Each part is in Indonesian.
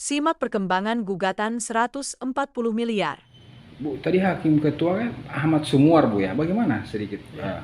Simak perkembangan gugatan 140 miliar. Bu, tadi Hakim Ketua kan Ahmad Sumuar, Bu ya. Bagaimana sedikit? Ya.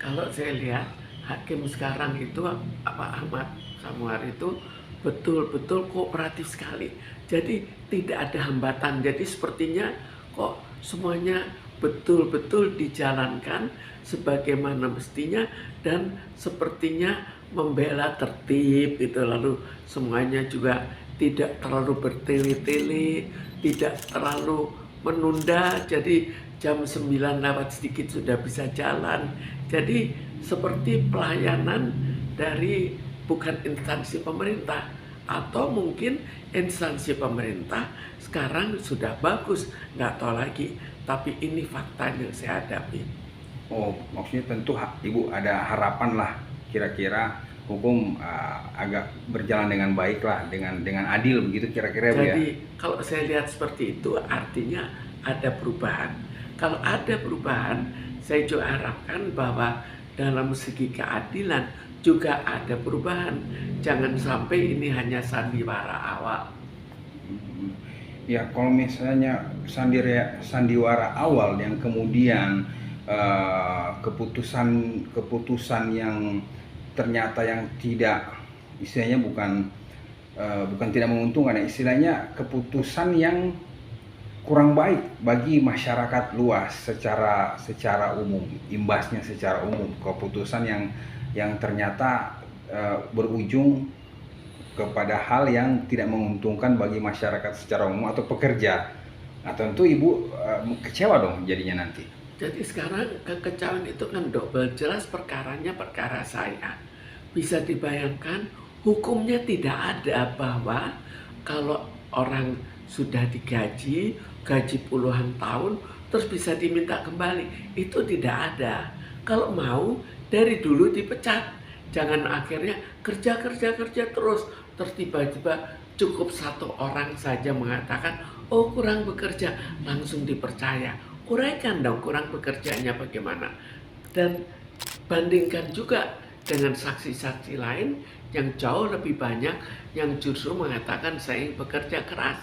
Kalau saya lihat hakim sekarang itu Ahmad Samuar itu betul-betul kooperatif sekali. Jadi tidak ada hambatan. Jadi sepertinya kok semuanya betul-betul dijalankan sebagaimana mestinya dan sepertinya membela tertib gitu. Lalu semuanya juga tidak terlalu bertele-tele, tidak terlalu menunda. Jadi jam 9 lewat sedikit sudah bisa jalan. Jadi seperti pelayanan dari bukan instansi pemerintah, atau mungkin instansi pemerintah sekarang sudah bagus, nggak tahu lagi. Tapi ini fakta yang saya hadapi. Oh, maksudnya tentu Ibu ada harapan lah kira-kira hukum agak berjalan dengan baik lah, dengan adil begitu kira-kira, Bu ya. Jadi kalau saya lihat seperti itu artinya ada perubahan. Kalau ada perubahan, saya juga harapkan bahwa dalam segi keadilan juga ada perubahan. Jangan sampai ini hanya sandiwara awal. Ya, kalau misalnya sandiwara awal yang kemudian keputusan yang ternyata yang tidak, istilahnya bukan tidak menguntungkan, istilahnya keputusan yang kurang baik bagi masyarakat luas secara umum, imbasnya secara umum, keputusan yang ternyata berujung kepada hal yang tidak menguntungkan bagi masyarakat secara umum atau pekerja. Nah, tentu Ibu kecewa dong jadinya nanti. Jadi sekarang kekecewaan itu kan double. Jelas perkaranya perkara saya. Bisa dibayangkan hukumnya tidak ada bahwa kalau orang sudah digaji, gaji puluhan tahun, terus bisa diminta kembali. Itu tidak ada. Kalau mau dari dulu dipecat. Jangan akhirnya kerja terus tiba-tiba cukup satu orang saja mengatakan, oh kurang bekerja, langsung dipercaya. Uraikan dong kurang bekerjanya bagaimana. Dan bandingkan juga dengan saksi-saksi lain yang jauh lebih banyak yang justru mengatakan saya bekerja keras.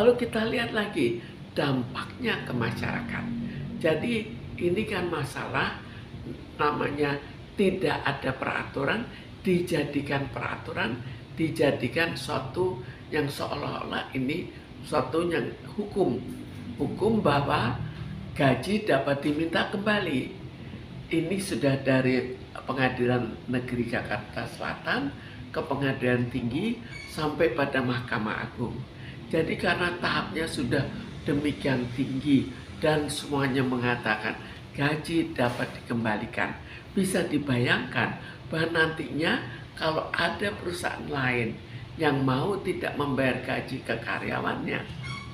Lalu kita lihat lagi dampaknya ke masyarakat. Jadi ini kan masalah namanya tidak ada peraturan, dijadikan peraturan, dijadikan suatu yang seolah-olah ini suatu yang hukum bahwa gaji dapat diminta kembali. Ini sudah dari Pengadilan Negeri Jakarta Selatan ke Pengadilan Tinggi sampai pada Mahkamah Agung. Jadi karena tahapnya sudah demikian tinggi dan semuanya mengatakan gaji dapat dikembalikan, bisa dibayangkan bahwa nantinya kalau ada perusahaan lain yang mau tidak membayar gaji ke karyawannya,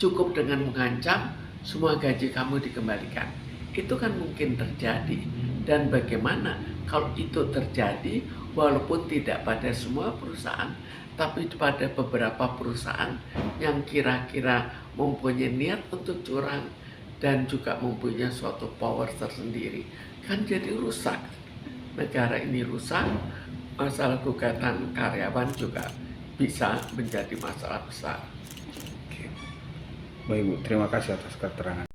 cukup dengan mengancam semua gaji kamu dikembalikan. Itu kan mungkin terjadi. Dan bagaimana kalau itu terjadi walaupun tidak pada semua perusahaan, tapi pada beberapa perusahaan yang kira-kira mempunyai niat untuk curang dan juga mempunyai suatu power tersendiri. Kan jadi rusak. Negara ini rusak, masalah gugatan karyawan juga bisa menjadi masalah besar. Baik Bu, terima kasih atas keterangan.